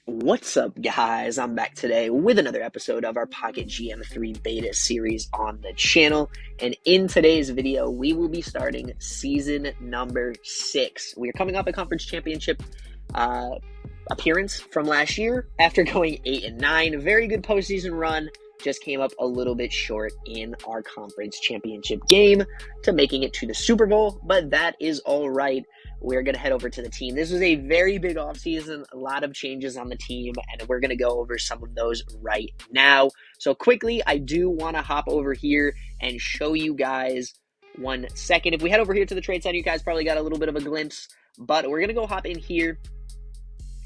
What's up, guys? I'm back today with another episode of our Pocket GM3 beta series on the channel. And in today's video, we will be starting season number 6. We are coming off a conference championship appearance from last year after going 8-9. Very good postseason run. Just came up a little bit short in our conference championship game to making it to the Super Bowl, but that is all right. We're going to head over to the team. This was a very big offseason, a lot of changes on the team, and we're going to go over some of those right now. So quickly, I do want to hop over here and show you guys 1 second. If we head over here to the trade center, you guys probably got a little bit of a glimpse, but we're going to go hop in here.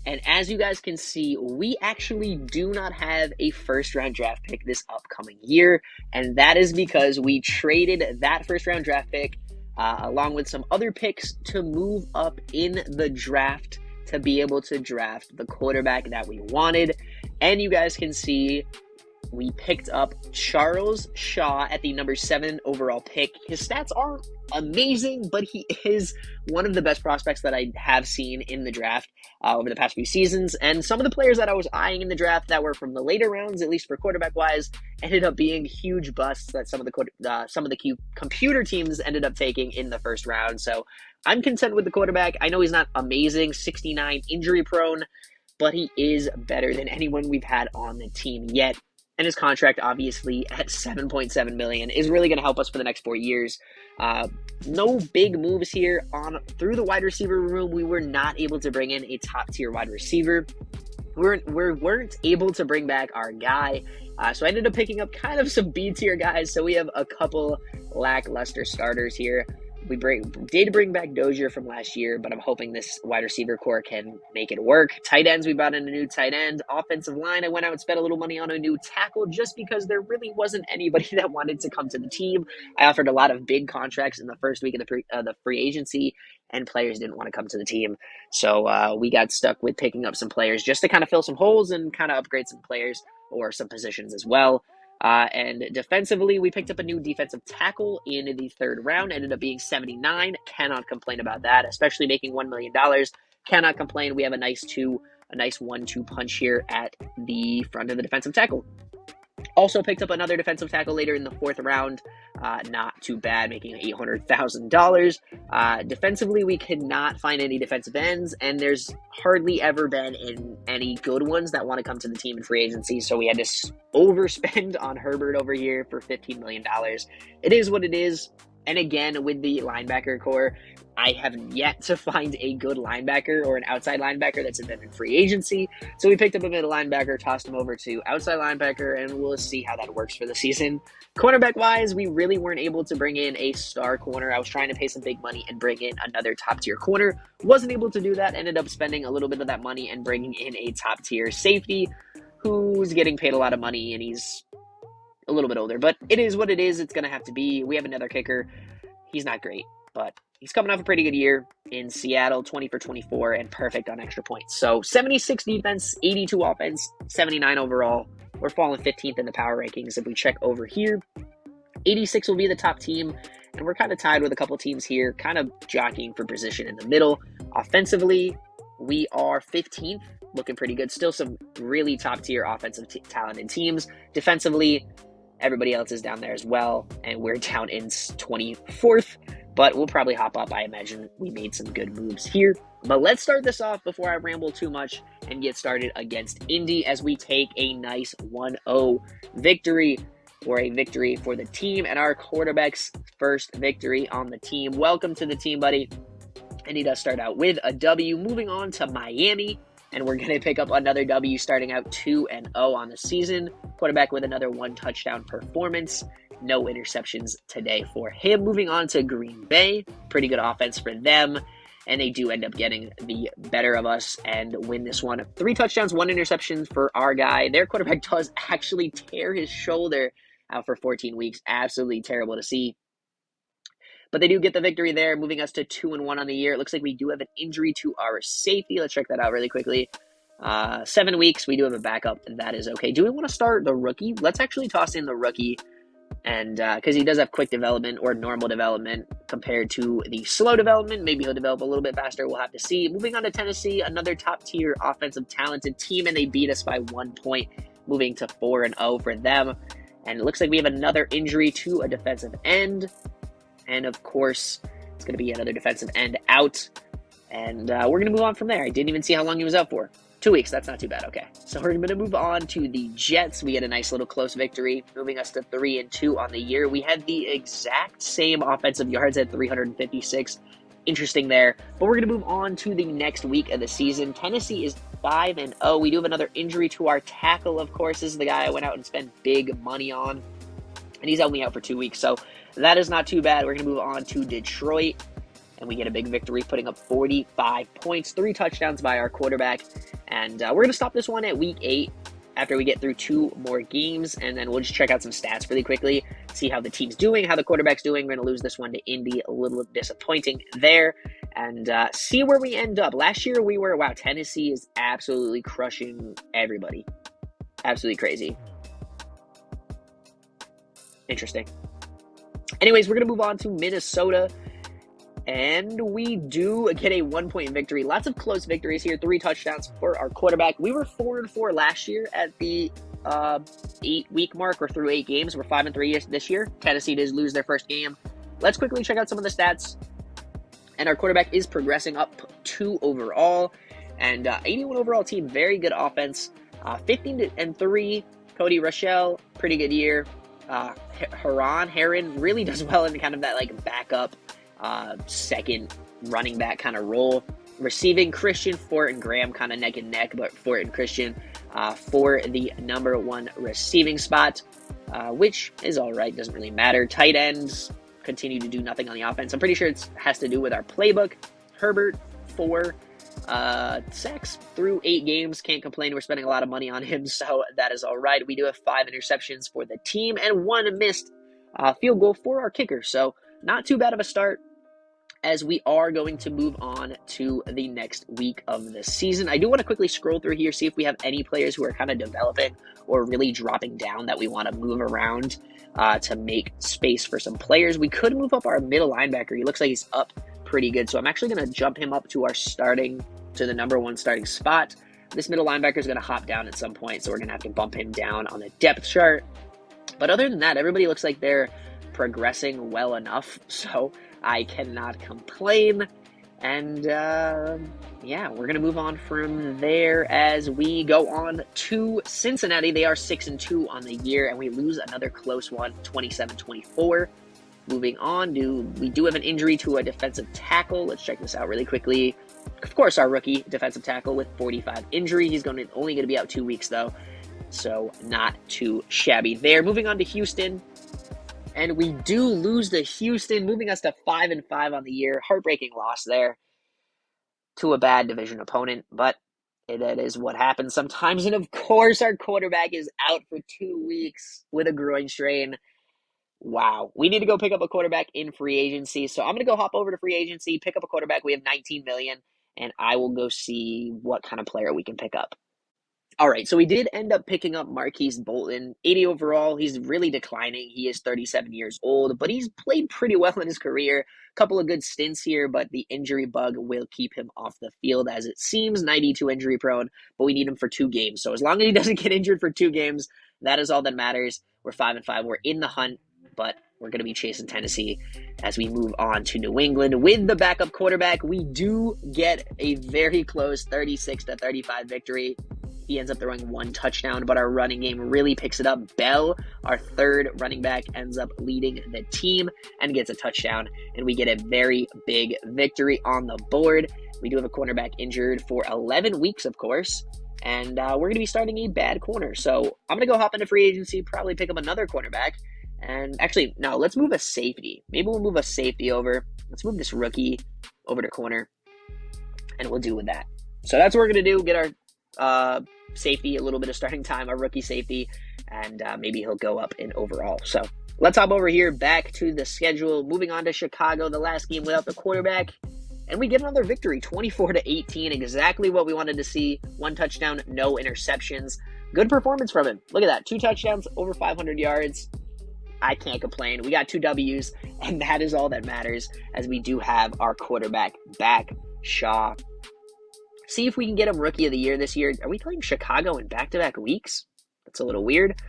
And as you guys can see, we actually do not have a first-round draft pick this upcoming year, and that is because we traded that first-round draft pick along with some other picks to move up in the draft to be able to draft the quarterback that we wanted. And you guys can see we picked up Charles Shaw at the number 7 overall pick. His stats aren't amazing, but he is one of the best prospects that I have seen in the draft over the past few seasons. And some of the players that I was eyeing in the draft that were from the later rounds, at least for quarterback-wise, ended up being huge busts that some of the computer teams ended up taking in the first round. So I'm content with the quarterback. I know he's not amazing, 69 injury-prone, but he is better than anyone we've had on the team yet. And his contract, obviously, at $7.7 million is really going to help us for the next 4 years. No big moves here. Through the wide receiver room, we were not able to bring in a top-tier wide receiver. We weren't able to bring back our guy. So I ended up picking up kind of some B-tier guys. So we have a couple lackluster starters here. We did bring back Dozier from last year, but I'm hoping this wide receiver core can make it work. Tight ends, we brought in a new tight end. Offensive line, I went out and spent a little money on a new tackle just because there really wasn't anybody that wanted to come to the team. I offered a lot of big contracts in the first week of the free agency, and players didn't want to come to the team. So we got stuck with picking up some players just to kind of fill some holes and kind of upgrade some players or some positions as well. And defensively, we picked up a new defensive tackle in the 3rd round, ended up being 79. Cannot complain about that, especially making $1 million. Cannot complain. We have a nice 1-2 punch here at the front of the defensive tackle. Also picked up another defensive tackle later in the 4th round. Not too bad, making $800,000. Defensively, we could not find any defensive ends, and there's hardly ever been any good ones that want to come to the team in free agency, so we had to overspend on Herbert over here for $15 million. It is what it is. And again, with the linebacker core, I have yet to find a good linebacker or an outside linebacker that's been in free agency. So we picked up a middle linebacker, tossed him over to outside linebacker, and we'll see how that works for the season. Cornerback-wise, we really weren't able to bring in a star corner. I was trying to pay some big money and bring in another top-tier corner. Wasn't able to do that. Ended up spending a little bit of that money and bringing in a top-tier safety who's getting paid a lot of money, and he's a little bit older, but it is what it is. It's going to have to be. We have another kicker. He's not great, but he's coming off a pretty good year in Seattle, 20 for 24 and perfect on extra points. So 76 defense, 82 offense, 79 overall. We're falling 15th in the power rankings. If we check over here, 86 will be the top team, and we're kind of tied with a couple teams here, kind of jockeying for position in the middle. Offensively, we are 15th, looking pretty good. Still some really top-tier offensive talented teams. Defensively, everybody else is down there as well, and we're down in 24th, but we'll probably hop up. I imagine we made some good moves here. But let's start this off before I ramble too much and get started against Indy as we take a nice 1-0 victory, or a victory for the team and our quarterback's first victory on the team. Welcome to the team, buddy. And he does start out with a W. Moving on to Miami, and we're going to pick up another W, starting out 2-0 on the season. Quarterback with another 1-touchdown performance. No interceptions today for him. Moving on to Green Bay. Pretty good offense for them, and they do end up getting the better of us and win this one. 3 touchdowns, 1 interception for our guy. Their quarterback does actually tear his shoulder out for 14 weeks. Absolutely terrible to see. But they do get the victory there, moving us to 2-1 on the year. It looks like we do have an injury to our safety. Let's check that out really quickly. 7 weeks. We do have a backup, and that is okay. Do we want to start the rookie? Let's actually toss in the rookie. And because he does have quick development or normal development compared to the slow development, maybe he'll develop a little bit faster. We'll have to see. Moving on to Tennessee, another top-tier offensive talented team, and they beat us by 1 point, moving to 4-0 for them. And it looks like we have another injury to a defensive end. And, of course, it's going to be another defensive end out. And we're going to move on from there. I didn't even see how long he was out for. 2 weeks. That's not too bad. Okay. So we're going to move on to the Jets. We had a nice little close victory, moving us to 3-2 on the year. We had the exact same offensive yards at 356. Interesting there. But we're going to move on to the next week of the season. Tennessee is 5-0. We do have another injury to our tackle, of course. This is the guy I went out and spent big money on. And he's only out for 2 weeks. So that is not too bad. We're going to move on to Detroit. And we get a big victory, putting up 45 points, 3 touchdowns by our quarterback. And we're going to stop this one at week 8 after we get through 2 more games. And then we'll just check out some stats really quickly, see how the team's doing, how the quarterback's doing. We're going to lose this one to Indy, a little disappointing there. And see where we end up. Last year we were, wow, Tennessee is absolutely crushing everybody. Absolutely crazy. Interesting. Anyways, we're going to move on to Minnesota. And we do get a 1-point victory. Lots of close victories here. 3 touchdowns for our quarterback. We were 4-4 last year at the 8-week mark, or through 8 games. We're 5-3 this year. Tennessee does lose their first game. Let's quickly check out some of the stats. And our quarterback is progressing up 2 overall. And 81 overall team. Very good offense. 15-3. Cody Rochelle, pretty good year. Heron really does well in kind of that like backup second running back kind of role. Receiving, Christian, Fort, and Graham kind of neck and neck, but Fort and Christian for the number 1 receiving spot, which is all right, doesn't really matter. Tight ends continue to do nothing on the offense. I'm pretty sure it has to do with our playbook. Herbert, 4 sacks through 8 games. Can't complain. We're spending a lot of money on him, so that is all right. We do have 5 interceptions for the team and 1 missed field goal for our kicker, so not too bad of a start, as we are going to move on to the next week of the season. I do want to quickly scroll through here, see if we have any players who are kind of developing or really dropping down that we want to move around to make space for some players. We could move up our middle linebacker. He looks like he's up pretty good, so I'm actually going to jump him up to the number 1 starting spot. This middle linebacker is going to hop down at some point, so we're going to have to bump him down on the depth chart. But other than that, everybody looks like they're progressing well enough, so I cannot complain. And yeah, we're gonna move on from there as we go on to Cincinnati. They are 6-2 on the year, and we lose another close one, 27-24. Moving on, we do have an injury to a defensive tackle. Let's check this out really quickly. Of course, our rookie defensive tackle with 45 injury. He's only going to be out 2 weeks though, so not too shabby there. Moving on to Houston. And we do lose to Houston, moving us to 5-5 on the year. Heartbreaking loss there to a bad division opponent, but that is what happens sometimes. And of course, our quarterback is out for 2 weeks with a groin strain. Wow. We need to go pick up a quarterback in free agency. So I'm going to go hop over to free agency, pick up a quarterback. We have $19 million, and I will go see what kind of player we can pick up. All right, so we did end up picking up Marquise Bolton, 80 overall. He's really declining. He is 37 years old, but he's played pretty well in his career. A couple of good stints here, but the injury bug will keep him off the field, as it seems. 92 injury prone, but we need him for 2 games. So as long as he doesn't get injured for 2 games, that is all that matters. We're 5-5. We're in the hunt, but we're going to be chasing Tennessee as we move on to New England. With the backup quarterback, we do get a very close 36-35 victory. He ends up throwing 1 touchdown, but our running game really picks it up. Bell, our 3rd running back, ends up leading the team and gets a touchdown, and we get a very big victory on the board. We do have a cornerback injured for 11 weeks, of course, and we're going to be starting a bad corner. So I'm going to go hop into free agency, probably pick up another cornerback. And actually, no, let's move a safety. Maybe we'll move a safety over. Let's move this rookie over to corner, and we'll do with that. So that's what we're going to do, get our safety a little bit of starting time, our rookie safety, and maybe he'll go up in overall. So let's hop over here back to the schedule. Moving on to Chicago, the last game without the quarterback, and we get another victory, 24-18, exactly what we wanted to see. 1 touchdown, no interceptions. Good performance from him. Look at that, 2 touchdowns, over 500 yards. I can't complain. We got 2 W's, and that is all that matters, as we do have our quarterback back, Shaw. See if we can get him Rookie of the Year this year. Are we playing Chicago in back-to-back weeks? That's a little weird.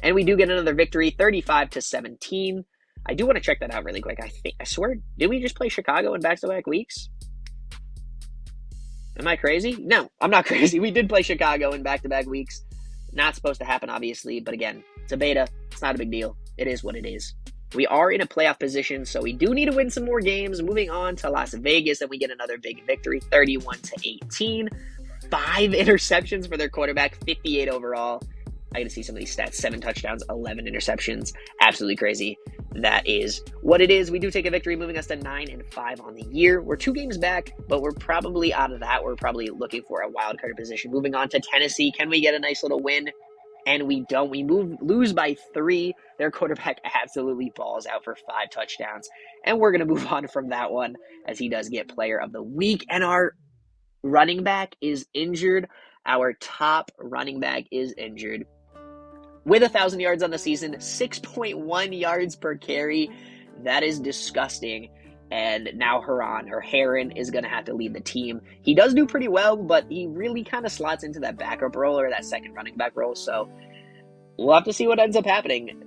And we do get another victory, 35-17. I do want to check that out really quick. I swear, did we just play Chicago in back-to-back weeks? Am I crazy? No, I'm not crazy. We did play Chicago in back-to-back weeks. Not supposed to happen, obviously, but again, it's a beta. It's not a big deal. It is what it is. We are in a playoff position, so we do need to win some more games. Moving on to Las Vegas, and we get another big victory, 31-18. 5 interceptions for their quarterback, 58 overall. I got to see some of these stats. 7 touchdowns, 11 interceptions. Absolutely crazy. That is what it is. We do take a victory, moving us to 9-5 on the year. We're 2 games back, but we're probably out of that. We're probably looking for a wild card position. Moving on to Tennessee. Can we get a nice little win? And we don't. We lose by 3. Their quarterback absolutely balls out for 5 touchdowns. And we're going to move on from that one, as he does get player of the week. And our running back is injured. Our top running back is injured. With 1,000 yards on the season, 6.1 yards per carry. That is disgusting. And now Herron is going to have to lead the team. He does do pretty well, but he really kind of slots into that backup role, or that second running back role. So we'll have to see what ends up happening.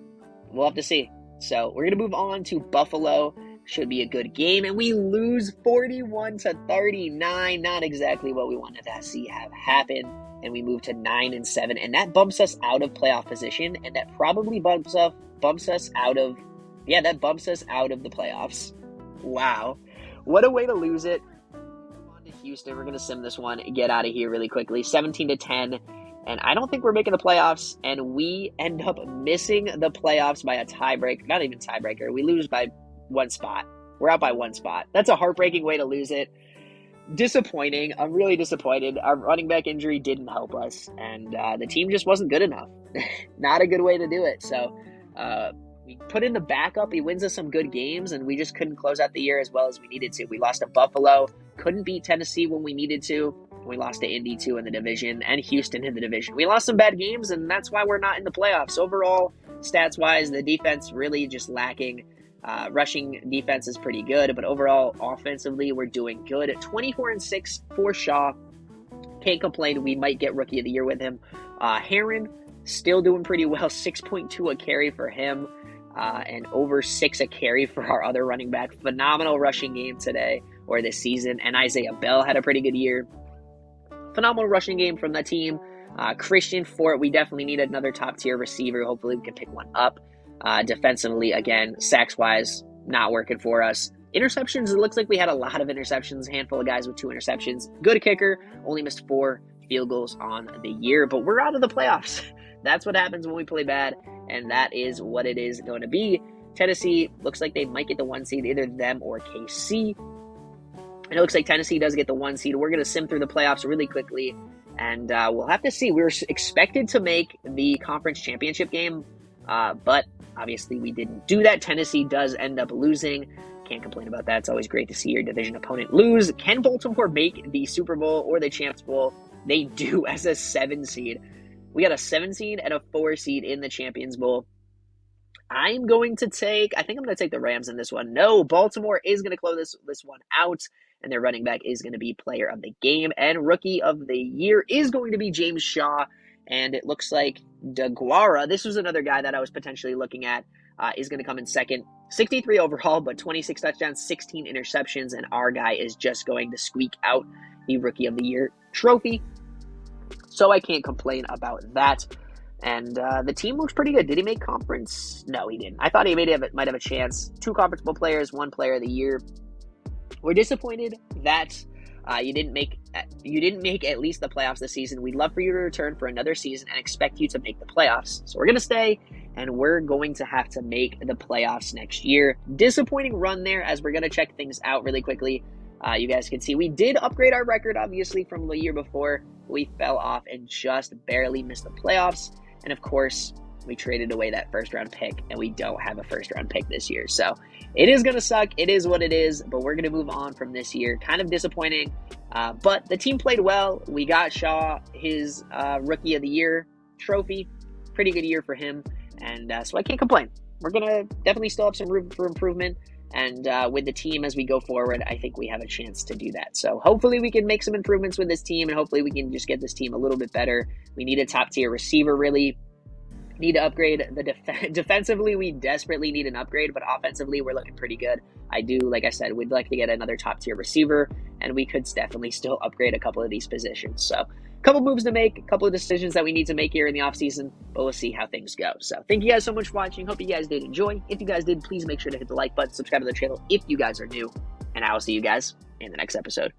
We'll have to see. So we're going to move on to Buffalo. Should be a good game. And we lose 41-39. Not exactly what we wanted to see have happen. And we move to 9-7, and that bumps us out of playoff position, and that probably bumps us out of the playoffs. Wow, what a way to lose it. On to Houston, we're gonna sim this one, get out of here really quickly. 17-10, and I don't think we're making the playoffs, and we end up missing the playoffs by a tiebreak. Not even tiebreaker. We lose by 1 spot. We're out by 1 spot. That's a heartbreaking way to lose it. Disappointing. I'm really disappointed. Our running back injury didn't help us, and the team just wasn't good enough. Not a good way to do it. So we put in the backup. He wins us some good games, and we just couldn't close out the year as well as we needed to. We lost to Buffalo. Couldn't beat Tennessee when we needed to. We lost to Indy, too, in the division, and Houston in the division. We lost some bad games, and that's why we're not in the playoffs. Overall, stats-wise, the defense really just lacking. Rushing defense is pretty good, but overall, offensively, we're doing good. 24-6 for Shaw. Can't complain. We might get Rookie of the Year with him. Herron, still doing pretty well. 6.2 a carry for him, and over 6 a carry for our other running back. Phenomenal rushing game today, or this season. And Isaiah Bell had a pretty good year. Phenomenal rushing game from the team. Christian Fort, we definitely need another top-tier receiver. Hopefully, we can pick one up. Defensively, again, sacks-wise, not working for us. Interceptions, it looks like we had a lot of interceptions, a handful of guys with 2 interceptions. Good kicker, only missed 4 field goals on the year, but we're out of the playoffs. That's what happens when we play bad, and that is what it is going to be. Tennessee, looks like they might get the 1 seed, either them or KC. And it looks like Tennessee does get the 1 seed. We're going to sim through the playoffs really quickly, and we'll have to see. We were expected to make the conference championship game, but obviously we didn't do that. Tennessee does end up losing. Can't complain about that. It's always great to see your division opponent lose. Can Baltimore make the Super Bowl or the Champs Bowl? They do, as a 7 seed. We got a 7 seed and a 4 seed in the Champions Bowl. I think I'm going to take the Rams in this one. No, Baltimore is going to close this one out, and their running back is going to be player of the game, and Rookie of the Year is going to be James Shaw. And it looks like DeGuara, this was another guy that I was potentially looking at, is going to come in second. 63 overall, but 26 touchdowns, 16 interceptions, and our guy is just going to squeak out the Rookie of the Year trophy. So I can't complain about that. And the team looks pretty good. Did he make conference? No, he didn't. I thought he might have a chance. 2 conference bowl players, 1 player of the year. We're disappointed that you didn't make at least the playoffs this season. We'd love for you to return for another season and expect you to make the playoffs. So we're going to stay, and we're going to have to make the playoffs next year. Disappointing run there, as we're going to check things out really quickly. You guys can see we did upgrade our record, obviously, from the year before. We fell off and just barely missed the playoffs. And of course, we traded away that first-round pick, and we don't have a first-round pick this year. So it is going to suck. It is what it is, but we're going to move on from this year. Kind of disappointing, but the team played well. We got Shaw his Rookie of the Year trophy. Pretty good year for him, and so I can't complain. we're going to definitely still have some room for improvement. And with the team as we go forward, I think we have a chance to do that. So hopefully we can make some improvements with this team, and hopefully we can just get this team a little bit better. We need a top-tier receiver, really. Need to upgrade the defensively. We desperately need an upgrade, but offensively we're looking pretty good. Like I said, we'd like to get another top-tier receiver, and we could definitely still upgrade a couple of these positions. So a couple moves to make, a couple of decisions that we need to make here in the offseason, but we'll see how things go. So thank you guys so much for watching. Hope you guys did enjoy. If you guys did, please make sure to hit the like button, subscribe to the channel if you guys are new, and I will see you guys in the next episode.